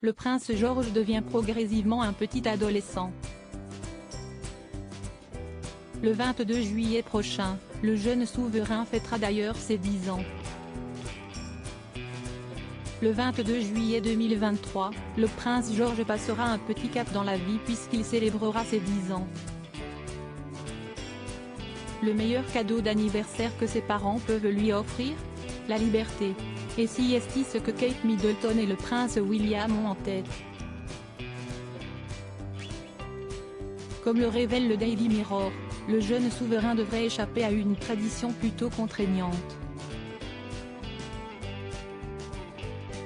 le prince George devient progressivement un petit adolescent. Le 22 juillet prochain, le jeune souverain fêtera d'ailleurs ses 10 ans. Le 22 juillet 2023, le prince George passera un petit cap dans la vie puisqu'il célébrera ses 10 ans. Le meilleur cadeau d'anniversaire que ses parents peuvent lui offrir ? La liberté. Et si est ce que Kate Middleton et le prince William ont en tête. Comme le révèle le Daily Mirror, le jeune souverain devrait échapper à une tradition plutôt contraignante.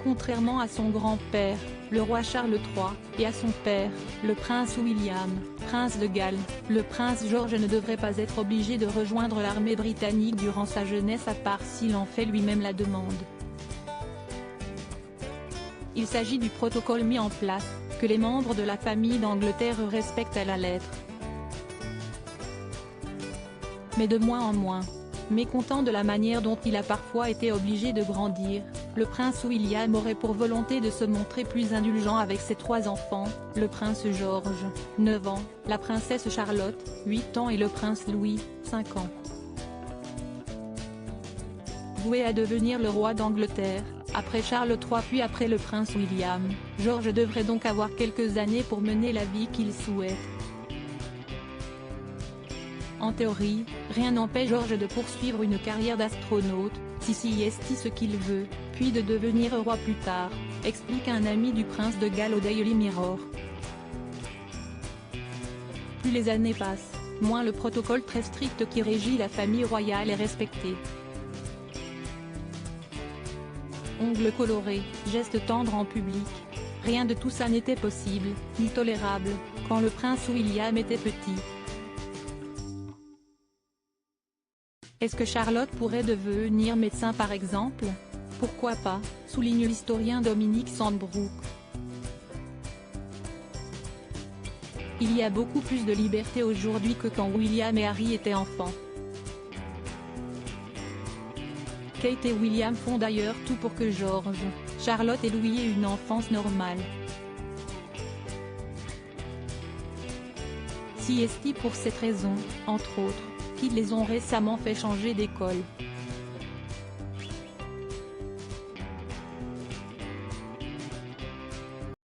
Contrairement à son grand-père, le roi Charles III, et à son père, le prince William, prince de Galles, le prince George ne devrait pas être obligé de rejoindre l'armée britannique durant sa jeunesse à part s'il en fait lui-même la demande. Il s'agit du protocole mis en place, que les membres de la famille d'Angleterre respectent à la lettre. Mais de moins en moins, mécontent de la manière dont il a parfois été obligé de grandir, le prince William aurait pour volonté de se montrer plus indulgent avec ses 3 enfants, le prince George, 9 ans, la princesse Charlotte, 8 ans et le prince Louis, 5 ans. Voué à devenir le roi d'Angleterre, après Charles III puis après le prince William, George devrait donc avoir quelques années pour mener la vie qu'il souhaite. En théorie, rien n'empêche George de poursuivre une carrière d'astronaute, si est ce qu'il veut, puis de devenir roi plus tard, explique un ami du prince de Galles au Daily Mirror. Plus les années passent, moins le protocole très strict qui régit la famille royale est respecté. Ongles colorés, gestes tendres en public, rien de tout ça n'était possible, ni tolérable, quand le prince William était petit. Est-ce que Charlotte pourrait devenir médecin par exemple ? Pourquoi pas, souligne l'historien Dominique Sandbrook. Il y a beaucoup plus de liberté aujourd'hui que quand William et Harry étaient enfants. Kate et William font d'ailleurs tout pour que George, Charlotte et Louis aient une enfance normale. Si est pour cette raison, entre autres, qu'ils les ont récemment fait changer d'école.